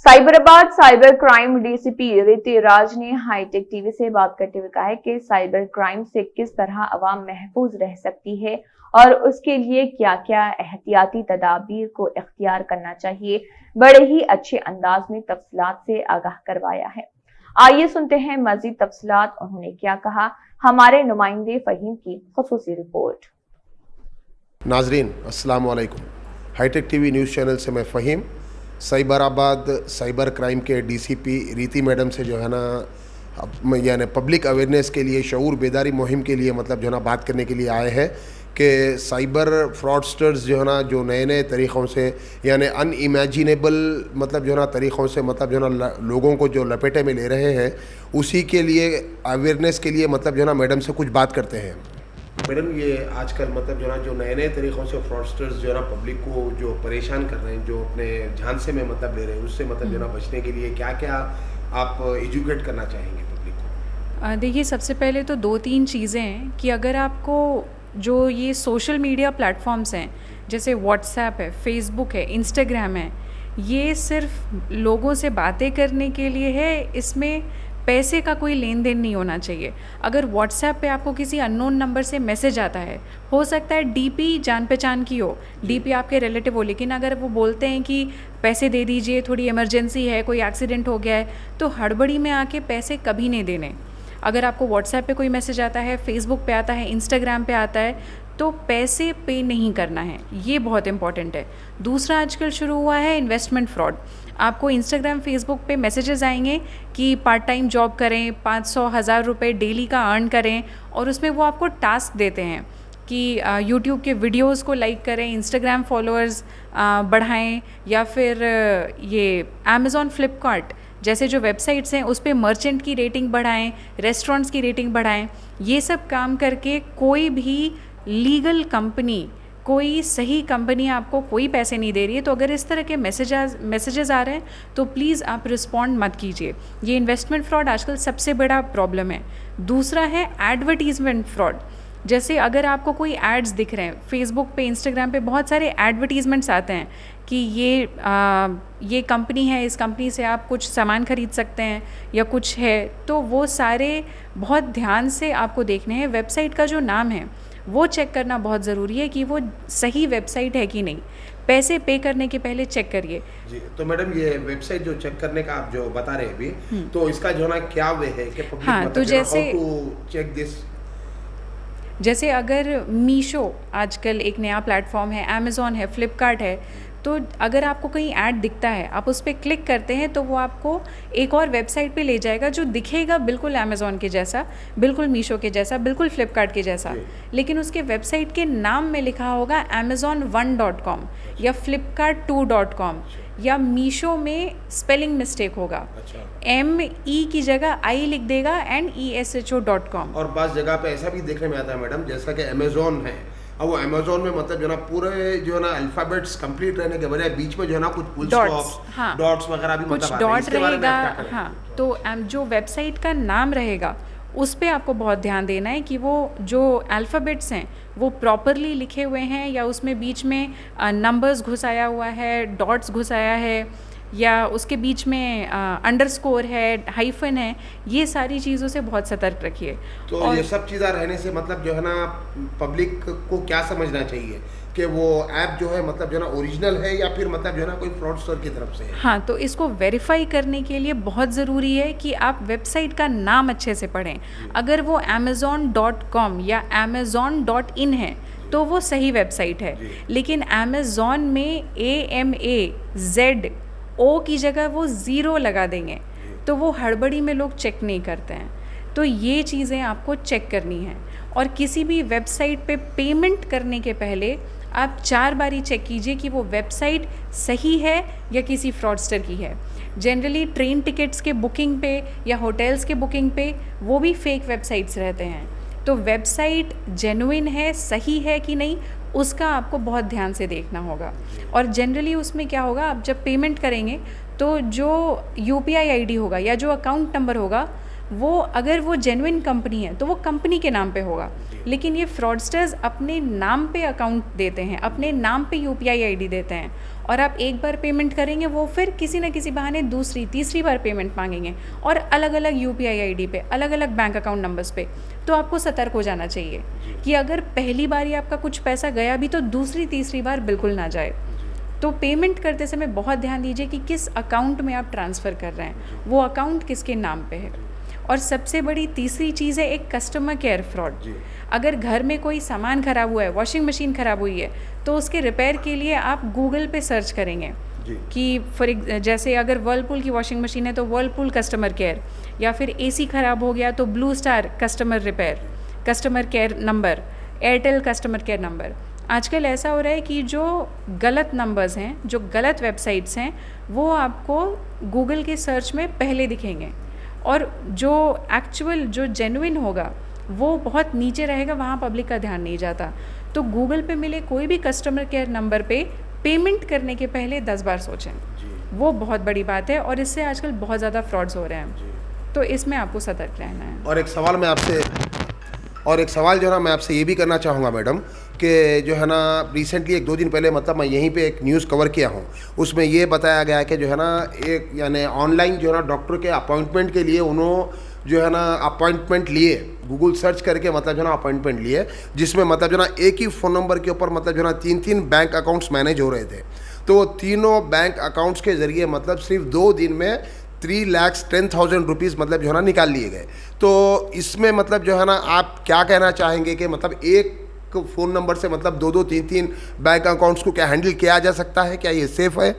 Cyberabad cyber crime DCP रिति राज ने hi tech TV से बात करते हुए कहा है कि साइबर क्राइम से किस तरह अवाम महफूज रह सकती है और उसके लिए क्या क्या एहतियाती तदाबीर को इख्तियार करना चाहिए। बड़े ही अच्छे अंदाज में तफसीलात से आगाह करवाया है। आइए सुनते हैं मजीद तफसीलात, उन्होंने क्या कहा। हमारे नुमाइंदे फहीम की खुसूसी रिपोर्ट। नाजरीन अस्सलाम वालेकुम। हाईटेक टीवी न्यूज़ चैनल से मैं फ़हीम साइबराबाद साइबर क्राइम के डीसीपी रीति मैडम से जो है ना यानी पब्लिक अवेयरनेस के लिए, शऊर बेदारी मुहिम के लिए मतलब जो है ना बात करने के लिए आए हैं कि साइबर फ्रॉडस्टर्स जो है ना जो नए नए तरीक़ों से यानी अनइमेजिनेबल मतलब जो है ना तरीक़ों से मतलब जो है ना लोगों को जो लपेटे में ले रहे हैं, उसी के लिए अवेयरनेस के लिए मतलब जो है ना मैडम से कुछ बात करते हैं। मैडम, ये आजकल मतलब जो ना जो नए नए तरीक़ों से फ्रॉडस्टर्स जो है ना पब्लिक को जो परेशान कर रहे हैं, जो अपने झांसे में मतलब ले रहे हैं, उससे मतलब जो ना बचने के लिए क्या क्या आप एजुकेट करना चाहेंगे पब्लिक को? देखिए, सबसे पहले तो 2-3 चीज़ें हैं कि अगर आपको जो ये सोशल मीडिया प्लेटफॉर्म्स हैं, जैसे व्हाट्सएप है, फेसबुक है, इंस्टाग्राम है, ये सिर्फ लोगों से बातें करने के लिए है, इसमें पैसे का कोई लेन देन नहीं होना चाहिए। अगर व्हाट्सएप पे आपको किसी अननोन नंबर से मैसेज आता है, हो सकता है डीपी जान पहचान की हो, डीपी आपके रिलेटिव हो, लेकिन अगर वो बोलते हैं कि पैसे दे दीजिए, थोड़ी इमरजेंसी है, कोई एक्सीडेंट हो गया है, तो हड़बड़ी में आके पैसे कभी नहीं देने। अगर आपको व्हाट्सएप पे कोई मैसेज आता है, फेसबुक पे आता है, इंस्टाग्राम पे आता है, तो पैसे पे नहीं करना है, ये बहुत इंपॉर्टेंट है। दूसरा, आजकल शुरू हुआ है इन्वेस्टमेंट फ्रॉड। आपको इंस्टाग्राम, फेसबुक पे मैसेजेस आएंगे कि पार्ट टाइम जॉब करें, 500-1000 रुपये डेली का अर्न करें, और उसमें वो आपको टास्क देते हैं कि यूट्यूब के वीडियोस को लाइक करें, इंस्टाग्राम फॉलोअर्स बढ़ाएं, या फिर ये अमेज़ॉन, फ्लिपकार्ट जैसे जो वेबसाइट्स हैं उस पे मर्चेंट की रेटिंग बढ़ाएं, रेस्टोरेंट्स की रेटिंग बढ़ाएं। ये सब काम करके कोई भी लीगल कंपनी, कोई सही कंपनी आपको कोई पैसे नहीं दे रही है। तो अगर इस तरह के मैसेजेस आ रहे हैं तो प्लीज़ आप रिस्पॉन्ड मत कीजिए। ये इन्वेस्टमेंट फ्रॉड आजकल सबसे बड़ा प्रॉब्लम है। दूसरा है एडवर्टीज़मेंट फ्रॉड। जैसे अगर आपको कोई एड्स दिख रहे हैं फेसबुक पे, इंस्टाग्राम पे, बहुत सारे एडवर्टीज़मेंट्स आते हैं कि ये कंपनी है, इस कंपनी से आप कुछ सामान खरीद सकते हैं या कुछ है, तो वो सारे बहुत ध्यान से आपको देखने हैं। वेबसाइट का जो नाम है वो चेक करना बहुत ज़रूरी है कि वो सही वेबसाइट है कि नहीं। पैसे पे करने के पहले चेक करिए। जी, तो मैडम ये वेबसाइट जो चेक करने का आप जो बता रहे हैं अभी, तो इसका जो ना क्या वे है कि पब्लिक हाँ, तो जैसे चेक दिस, जैसे अगर मीशो आजकल एक नया प्लेटफॉर्म है, अमेज़ॉन है, फ्लिपकार्ट है, तो अगर आपको कहीं ऐड दिखता है, आप उस पर क्लिक करते हैं तो वो आपको एक और वेबसाइट पे ले जाएगा जो दिखेगा बिल्कुल अमेज़ॉन के जैसा, बिल्कुल मीशो के जैसा, बिल्कुल फ्लिपकार्ट के जैसा, लेकिन उसके वेबसाइट के नाम में लिखा होगा amazon1.com या flipkart2.com, या मीशो में स्पेलिंग मिस्टेक होगा, ME की जगह I लिख देगा and ESHO.com। और बाज़ जगह पे ऐसा भी देखने में आता है मैडम, जैसा कि अमेज़ॉन है, अब वो अमेज़ॉन में मतलब जो ना पूरे जो है ना अल्फ़ाबेट्स कंप्लीट रहने के बजाय बीच में जो है ना कुछ फुल स्टॉप्स, हाँ, डॉट्स वगैरह भी कुछ मतलब डॉट रहेगा। हाँ, तो जो वेबसाइट का नाम रहेगा उस पे आपको बहुत ध्यान देना है कि वो जो अल्फ़ाबेट्स हैं वो प्रॉपरली लिखे हुए हैं, या उसमें बीच में नंबर्स घुसाया हुआ है, डॉट्स घुसाया है, या उसके बीच में अंडरस्कोर है, हाइफन है। ये सारी चीज़ों से बहुत सतर्क रखिए। तो और ये सब चीज़ें रहने से मतलब जो है ना पब्लिक को क्या समझना चाहिए कि वो ऐप जो है मतलब जो है ना ओरिजिनल है या फिर मतलब जो है ना कोई फ्रॉडस्टर की तरफ से है? हाँ, तो इसको वेरीफाई करने के लिए बहुत ज़रूरी है कि आप वेबसाइट का नाम अच्छे से पढ़ें। अगर वो amazon.com या amazon.in है तो वो सही वेबसाइट है, लेकिन अमेज़ॉन में AMAZO की जगह वो 0 लगा देंगे, तो वो हड़बड़ी में लोग चेक नहीं करते हैं। तो ये चीज़ें आपको चेक करनी है। और किसी भी वेबसाइट पे पेमेंट करने के पहले आप 4 बारी चेक कीजिए कि वो वेबसाइट सही है या किसी फ्रॉडस्टर की है। जनरली ट्रेन टिकट्स के बुकिंग पे या होटल्स के बुकिंग पे वो भी फेक वेबसाइट्स रहते हैं। तो वेबसाइट जेन्युइन है, सही है कि नहीं, उसका आपको बहुत ध्यान से देखना होगा। और जनरली उसमें क्या होगा, आप जब पेमेंट करेंगे तो जो UPI ID होगा या जो अकाउंट नंबर होगा, वो अगर वो जेन्युइन कंपनी है तो वो कंपनी के नाम पे होगा, लेकिन ये फ्रॉडस्टर्स अपने नाम पे अकाउंट देते हैं, अपने नाम पे UPI ID देते हैं, और आप एक बार पेमेंट करेंगे, वो फिर किसी न किसी बहाने दूसरी तीसरी बार पेमेंट मांगेंगे, और अलग अलग UPI ID पे, अलग अलग बैंक अकाउंट नंबर्स पे। तो आपको सतर्क हो जाना चाहिए कि अगर पहली बार ही आपका कुछ पैसा गया भी तो दूसरी तीसरी बार बिल्कुल ना जाए। तो पेमेंट करते समय बहुत ध्यान दीजिए कि किस अकाउंट में आप ट्रांसफ़र कर रहे हैं, वो अकाउंट किसके नाम पे है। और सबसे बड़ी तीसरी चीज़ है एक कस्टमर केयर फ्रॉड। अगर घर में कोई सामान ख़राब हुआ है, वॉशिंग मशीन ख़राब हुई है, तो उसके रिपेयर के लिए आप गूगल पे सर्च करेंगे कि जैसे अगर वर्लपूल की वॉशिंग मशीन है तो वर्लपूल कस्टमर केयर, या फिर AC ख़राब हो गया तो blue star customer repair, customer care number, Airtel customer care number. आजकल ऐसा हो रहा है कि जो गलत नंबर्स हैं, जो गलत वेबसाइट्स हैं, वो आपको गूगल के सर्च में पहले दिखेंगे, और जो एक्चुअल जो जेन्युइन होगा वो बहुत नीचे रहेगा, वहाँ पब्लिक का ध्यान नहीं जाता। तो गूगल पे मिले कोई भी कस्टमर केयर नंबर पे पेमेंट करने के पहले 10 बार सोचें, वो बहुत बड़ी बात है, और इससे आजकल बहुत ज़्यादा फ्रॉड्स हो रहे हैं। तो इसमें आपको सतर्क रहना है। और एक सवाल जो है ना मैं आपसे ये भी करना चाहूँगा मैडम, कि जो है ना रिसेंटली 1-2 दिन पहले मतलब मैं यहीं पे एक न्यूज़ कवर किया हूँ, उसमें ये बताया गया कि जो है ना एक यानी ऑनलाइन जो है ना डॉक्टर के अपॉइंटमेंट के लिए उन्होंने जो है ना अपॉइंटमेंट लिए, गूगल सर्च करके मतलब जो है ना अपॉइंटमेंट लिए, जिसमें मतलब जो है ना एक ही फ़ोन नंबर के ऊपर मतलब जो है ना 3-3 बैंक अकाउंट्स मैनेज हो रहे थे। तो वो तीनों बैंक अकाउंट्स के ज़रिए मतलब सिर्फ 2 दिन में 3,10,000 रुपीज़ मतलब जो है ना निकाल लिए गए। तो इसमें मतलब जो है ना आप क्या कहना चाहेंगे कि मतलब एक फ़ोन नंबर से मतलब 2-2, 3-3 बैंक अकाउंट्स को क्या हैंडल किया जा सकता है? क्या ये सेफ़ है?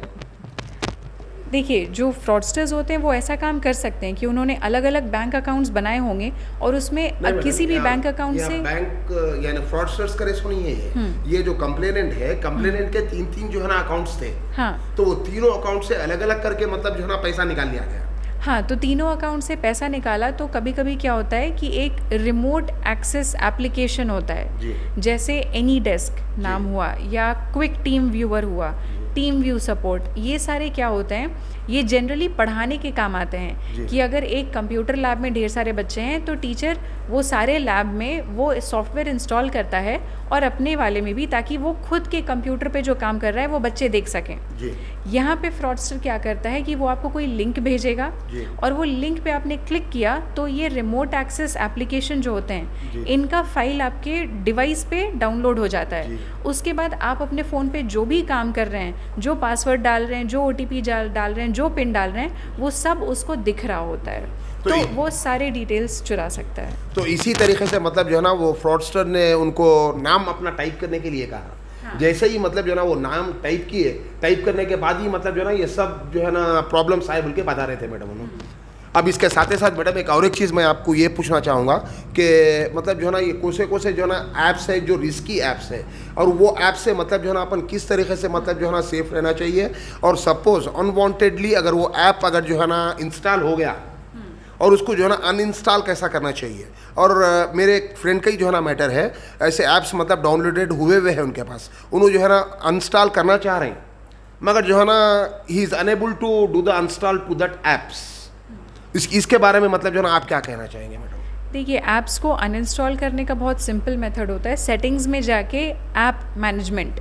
देखिए, जो फ्रॉडस्टर्स होते हैं वो ऐसा काम कर सकते हैं कि उन्होंने अलग अलग बैंक अकाउंट्स बनाए होंगे, और उसमें किसी भी बैंक अकाउंट से बैंक यानी फ्रॉडस्टर्स का रेशो नहीं है ये जो कंप्लेनेंट है, कंप्लेनेंट के 3-3 जो है ना अकाउंट्स थे। हाँ, तो वो तीनों अकाउंट से अलग अलग करके मतलब जो है ना पैसा निकाल लिया गया। हाँ, तो तीनों अकाउंट से पैसा निकाला। तो कभी कभी क्या होता है कि एक रिमोट एक्सेस एप्लीकेशन होता है, जैसे एनीडेस्क नाम हुआ, या क्विक टीम व्यूअर हुआ, टीम व्यू सपोर्ट, ये सारे क्या होते हैं, ये जनरली पढ़ाने के काम आते हैं कि अगर एक कंप्यूटर लैब में ढेर सारे बच्चे हैं तो टीचर वो सारे लैब में वो सॉफ्टवेयर इंस्टॉल करता है और अपने वाले में भी, ताकि वो खुद के कंप्यूटर पे जो काम कर रहा है वो बच्चे देख सकें। यहाँ पे फ्रॉडस्टर क्या करता है कि वो आपको कोई लिंक भेजेगा, और वो लिंक पे आपने क्लिक किया तो ये रिमोट एक्सेस एप्लीकेशन जो होते हैं इनका फाइल आपके डिवाइस पे डाउनलोड हो जाता है। उसके बाद आप अपने फ़ोन पे जो भी काम कर रहे हैं, जो पासवर्ड डाल रहे हैं, जो OTP डाल रहे हैं, जो पिन डाल रहे हैं, वो सब उसको दिख रहा होता है, तो वो सारे डिटेल्स चुरा सकता है। तो इसी तरीके से मतलब जो है ना वो फ्रॉडस्टर ने उनको नाम अपना टाइप करने के लिए कहा। हाँ। जैसे ही मतलब जो है ना वो नाम टाइप किए, टाइप करने के बाद ही मतलब जो है ना ये सब जो है ना प्रॉब्लम्स आए बोल के बता रहे थे मैडम उन्होंने। अब इसके साथ ही साथ मैडम एक और एक चीज़ मैं आपको ये पूछना चाहूँगा कि मतलब जो है ना ये कोसे जो है ना ऐप्स है जो रिस्की ऐप्स है, और वो ऐप से मतलब जो है ना अपन किस तरीके से मतलब जो है ना सेफ रहना चाहिए, और सपोज अनवांटेडली अगर वो ऐप अगर जो है ना इंस्टॉल हो गया और उसको जो है ना अनइंस्टॉल कैसा करना चाहिए। और मेरे एक फ्रेंड का ही जो है ना मैटर है, ऐसे ऐप्स मतलब डाउनलोडेड हुए हैं उनके पास, उन्होंने जो है ना अनइंस्टॉल करना चाह रहे हैं, मगर जो है ना he is unable to do the uninstall to that apps. इसके बारे में मतलब जो है ना आप क्या कहना चाहेंगे मैडम? देखिए, ऐप्स को अनइंस्टॉल करने का बहुत सिंपल मेथड होता है, सेटिंग्स में जाके ऐप मैनेजमेंट,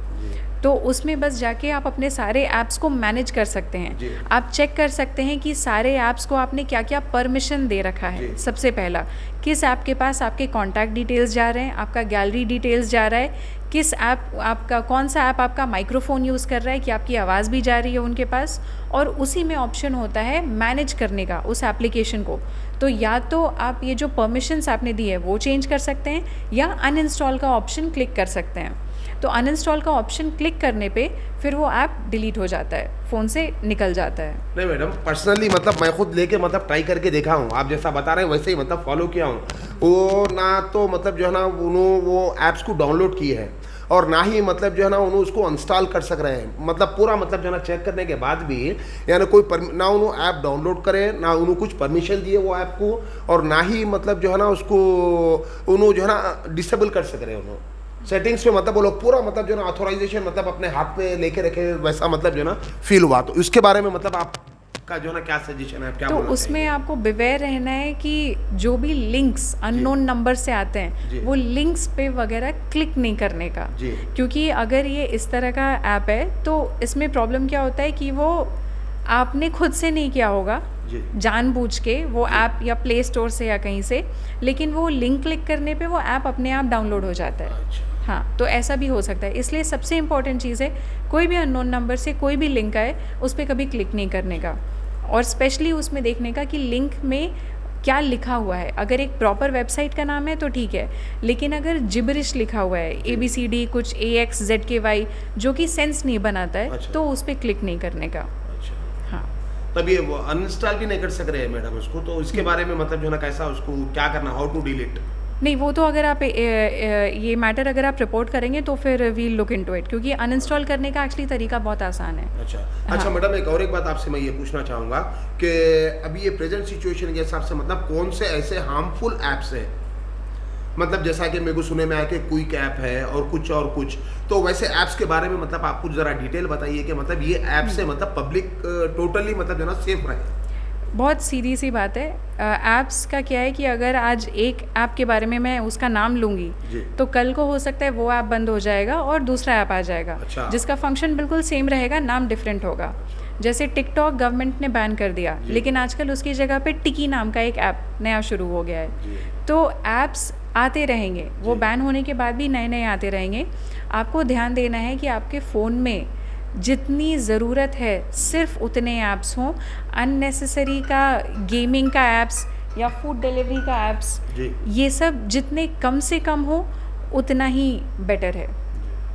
तो उसमें बस जाके आप अपने सारे ऐप्स को मैनेज कर सकते हैं। आप चेक कर सकते हैं कि सारे ऐप्स को आपने क्या क्या परमिशन दे रखा है। सबसे पहला, किस ऐप के पास आपके कॉन्टैक्ट डिटेल्स जा रहे हैं, आपका गैलरी डिटेल्स जा रहा है, किस ऐप आपका, कौन सा ऐप आपका माइक्रोफोन यूज़ कर रहा है कि आपकी आवाज़ भी जा रही है उनके पास, और उसी में ऑप्शन होता है मैनेज करने का उस एप्लीकेशन को। तो या तो आप ये जो परमिशंस आपने दी है वो चेंज कर सकते हैं, या अनइंस्टॉल का ऑप्शन क्लिक कर सकते हैं। तो अनइंस्टॉल का ऑप्शन क्लिक करने पे फिर वो ऐप डिलीट हो जाता है, फ़ोन से निकल जाता है। नहीं मैडम, पर्सनली मतलब मैं खुद लेके मतलब ट्राई करके देखा हूँ, आप जैसा बता रहे हैं वैसे ही मतलब फॉलो किया हूँ। वो ना तो मतलब जो है ना उन्होंने वो ऐप्स को डाउनलोड किए हैं, और ना ही मतलब जो है ना उन्होंने उसको इंस्टॉल कर सक रहे हैं। मतलब पूरा मतलब जो है ना चेक करने के बाद भी यानी कोई ना उन्होंने ऐप डाउनलोड करे, ना उन्होंने कुछ परमिशन दिए वो ऐप को, और ना ही मतलब जो है ना उसको उन्होंने जो है ना डिसेबल कर सक रहे हैं उन्होंने सेटिंग्स में। मतलब वो लोग पूरा मतलब जो है ना ऑथोराइजेशन मतलब अपने हाथ पे लेके रखे, वैसा मतलब जो है ना फील हुआ। तो इसके बारे में मतलब आप का जो है ना क्या सजेशन है, आप क्या तो बोलना उसमें चाहेंगे? आपको बिवेयर रहना है कि जो भी लिंक्स अननोन नंबर से आते जी। हैं वो लिंक्स पे वगैरह क्लिक नहीं करने का। जी। क्योंकि अगर ये इस तरह का ऐप है तो इसमें प्रॉब्लम क्या होता है कि वो आपने खुद से नहीं किया होगा जी। जानबूझ के वो ऐप या प्ले स्टोर से या कहीं से, लेकिन वो लिंक क्लिक करने पे वो ऐप अपने आप डाउनलोड हो जाता है। अच्छा। हाँ, तो ऐसा भी हो सकता है। इसलिए सबसे इम्पॉर्टेंट चीज़ है कोई भी अननोन नंबर से कोई भी लिंक आए उस पर कभी क्लिक नहीं करने का, और स्पेशली उसमें देखने का कि लिंक में क्या लिखा हुआ है। अगर एक प्रॉपर वेबसाइट का नाम है तो ठीक है, लेकिन अगर जिबरिश लिखा हुआ है ABCD कुछ AXZKY जो कि सेंस नहीं बनाता है, अच्छा। तो उस पर क्लिक नहीं करने का। अच्छा, हाँ, तब ये वो अनइंस्टॉल भी नहीं कर सक रहे हैं मैडम उसको, तो इसके बारे में मतलब जो है ना कैसा उसको क्या करना, हाउ टू डिलीट? नहीं वो तो अगर आप ये मैटर अगर आप रिपोर्ट करेंगे तो फिर वील लुक इनटू इट, क्योंकि अनइंस्टॉल करने का एक्चुअली तरीका बहुत आसान है। अच्छा। हाँ। अच्छा मैडम, एक और एक बात आपसे मैं ये पूछना चाहूँगा कि अभी ये प्रेजेंट सिचुएशन के हिसाब से मतलब कौन से ऐसे हार्मफुल ऐप्स हैं, मतलब जैसा कि मेरे को सुने में आया कि क्विक ऐप है और कुछ, तो वैसे ऐप्स के बारे में मतलब आप कुछ ज़रा डिटेल बताइए कि मतलब ये ऐप से मतलब पब्लिक टोटली मतलब जो है ना सेफ रहे। बहुत सीधी सी बात है। ऐप्स का क्या है कि अगर आज एक ऐप के बारे में मैं उसका नाम लूँगी जी। तो कल को हो सकता है वो ऐप बंद हो जाएगा और दूसरा ऐप आ जाएगा। अच्छा। जिसका फंक्शन बिल्कुल सेम रहेगा, नाम डिफरेंट होगा। जैसे टिकटॉक गवर्नमेंट ने बैन कर दिया, जी। लेकिन आजकल उसकी जगह पे टिकी नाम का एक ऐप नया शुरू हो गया है। जी। तो ऐप्स आते रहेंगे, वो जी। बैन होने के बाद भी नए नए आते रहेंगे। आपको ध्यान देना है कि आपके फ़ोन में जितनी ज़रूरत है सिर्फ उतने ऐप्स हों। अननेसेसरी का गेमिंग का ऐप्स या फूड डिलीवरी का ऐप्स, जी। ये सब जितने कम से कम हो उतना ही बेटर है।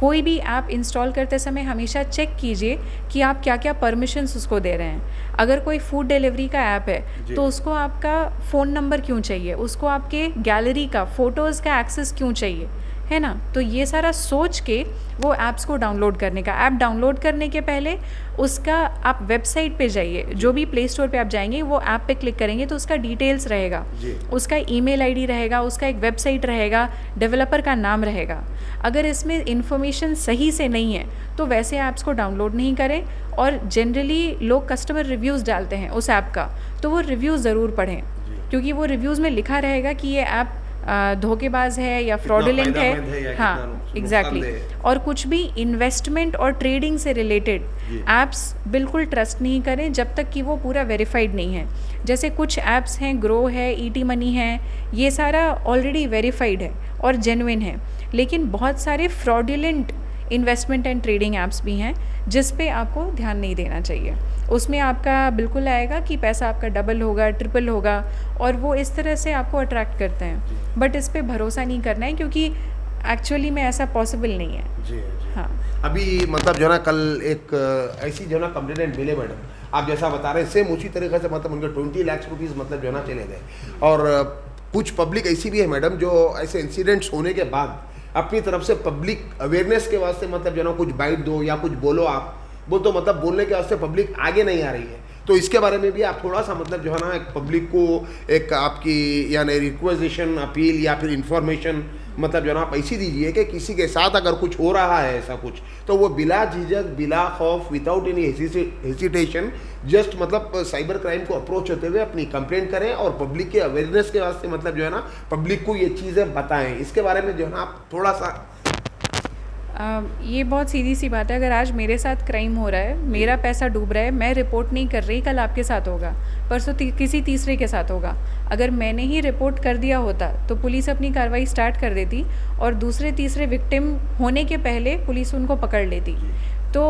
कोई भी ऐप इंस्टॉल करते समय हमेशा चेक कीजिए कि आप क्या क्या परमिशंस उसको दे रहे हैं। अगर कोई फूड डिलीवरी का ऐप है जी। तो उसको आपका फ़ोन नंबर क्यों चाहिए, उसको आपके गैलरी का फ़ोटोज़ का एक्सेस क्यों चाहिए, है ना। तो ये सारा सोच के वो ऐप्स को डाउनलोड करने का, ऐप डाउनलोड करने के पहले उसका आप वेबसाइट पे जाइए, जो भी प्ले स्टोर पे आप जाएंगे वो ऐप पे क्लिक करेंगे तो उसका डिटेल्स रहेगा, जी। उसका ईमेल आईडी रहेगा, उसका एक वेबसाइट रहेगा, डेवलपर का नाम रहेगा। अगर इसमें इंफॉर्मेशन सही से नहीं है तो वैसे ऐप्स को डाउनलोड नहीं करें। और जनरली लोग कस्टमर रिव्यूज़ डालते हैं उस ऐप का, तो वो रिव्यूज़ ज़रूर पढ़ें, क्योंकि वो रिव्यूज़ में लिखा रहेगा कि ये ऐप धोखेबाज है या फ्रॉडुलेंट फायदेमंद है या है। हाँ, कितना एग्जैक्टली। नुकसानदेह है। और कुछ भी इन्वेस्टमेंट और ट्रेडिंग से रिलेटेड जी। ऐप्स बिल्कुल ट्रस्ट नहीं करें जब तक कि वो पूरा वेरीफाइड नहीं है। जैसे कुछ ऐप्स हैं, ग्रो है, ईटी मनी है, ये सारा ऑलरेडी वेरीफाइड है और जेन्युइन है, लेकिन बहुत सारे fraudulent investment and trading apps भी हैं जिस पे आपको ध्यान नहीं देना चाहिए। उसमें आपका बिल्कुल आएगा कि पैसा आपका डबल होगा, ट्रिपल होगा, और वो इस तरह से आपको अट्रैक्ट करते हैं। बट इस पे भरोसा नहीं करना है, क्योंकि एक्चुअली में ऐसा पॉसिबल नहीं है। जी। हाँ, अभी मतलब जो है ना कल एक ऐसी जो है ना कंप्लेंट मिले मैडम, आप जैसा बता रहे हैं सेम उसी तरीके से मतलब उनके 20 लाख रुपीज़ मतलब जो है ना चले गए। और कुछ पब्लिक ऐसी भी है मैडम जो ऐसे इंसिडेंट्स होने के बाद अपनी तरफ से पब्लिक अवेयरनेस के वास्ते मतलब जो है ना कुछ बाइट दो या कुछ बोलो आप, वो तो मतलब बोलने के वास्ते पब्लिक आगे नहीं आ रही है। तो इसके बारे में भी आप थोड़ा सा मतलब जो है ना एक पब्लिक को एक आपकी यानी रिक्वेजिशन, अपील या फिर इंफॉर्मेशन मतलब जो है ना आप ऐसी दीजिए कि किसी के साथ अगर कुछ हो रहा है ऐसा कुछ, तो वो बिला झिझक, बिला खौफ, विदाउट एनी हेजिटेशन जस्ट मतलब साइबर क्राइम को अप्रोच होते हुए अपनी कंप्लेंट करें और पब्लिक के अवेयरनेस के वास्ते मतलब जो है ना पब्लिक को ये चीज़ें बताएं। इसके बारे में जो है ना आप थोड़ा सा ये बहुत सीधी सी बात है। अगर आज मेरे साथ क्राइम हो रहा है, मेरा पैसा डूब रहा है, मैं रिपोर्ट नहीं कर रही, कल आपके साथ होगा, परसों किसी तीसरे के साथ होगा। अगर मैंने ही रिपोर्ट कर दिया होता तो पुलिस अपनी कार्रवाई स्टार्ट कर देती और दूसरे तीसरे विक्टिम होने के पहले पुलिस उनको पकड़ लेती। तो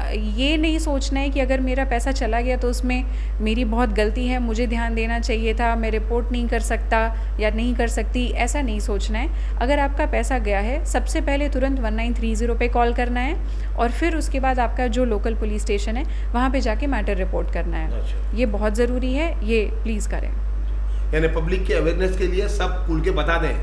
ये नहीं सोचना है कि अगर मेरा पैसा चला गया तो उसमें मेरी बहुत गलती है, मुझे ध्यान देना चाहिए था, मैं रिपोर्ट नहीं कर सकता या नहीं कर सकती, ऐसा नहीं सोचना है। अगर आपका पैसा गया है, सबसे पहले तुरंत 1930 पे कॉल करना है और फिर उसके बाद आपका जो लोकल पुलिस स्टेशन है वहाँ पे जाके मैटर रिपोर्ट करना है। अच्छा। ये बहुत ज़रूरी है, ये प्लीज़ करें। यानी पब्लिक के अवेयरनेस के लिए सब खुल के बता दें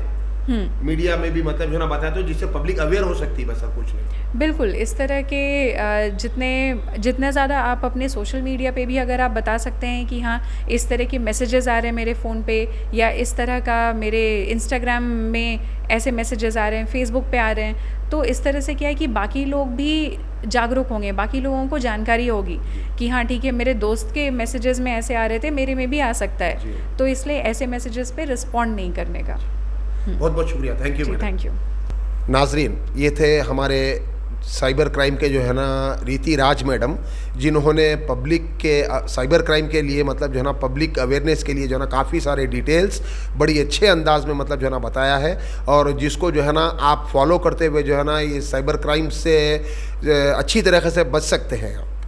मीडिया में भी मतलब जो है ना बताया, तो जिससे पब्लिक अवेयर हो सकती है, बस और कुछ नहीं। बिल्कुल, इस तरह के जितने ज़्यादा आप अपने सोशल मीडिया पे भी अगर आप बता सकते हैं कि हाँ, इस तरह के मैसेजेस आ रहे हैं मेरे फ़ोन पे, या इस तरह का मेरे इंस्टाग्राम में ऐसे मैसेजेस आ रहे हैं, फेसबुक पे आ रहे हैं, तो इस तरह से क्या है कि बाकी लोग भी जागरूक होंगे, बाकी लोगों को जानकारी होगी कि हाँ ठीक है, मेरे दोस्त के मैसेजेस में ऐसे आ रहे थे, मेरे में भी आ सकता है, तो इसलिए ऐसे मैसेजेस पे रिस्पॉन्ड नहीं करने का। बहुत बहुत शुक्रिया, थैंक यू जी, मैडम। Thank you. नाजरीन, ये थे हमारे साइबर क्राइम के जो है ना रीति राज मैडम, जिन्होंने पब्लिक के साइबर क्राइम के लिए मतलब जो है ना पब्लिक अवेयरनेस के लिए जो है ना काफ़ी सारे डिटेल्स बड़ी अच्छे अंदाज में मतलब जो है ना बताया है, और जिसको जो है ना आप फॉलो करते हुए जो है ना ये साइबर क्राइम से अच्छी तरीके से बच सकते हैं।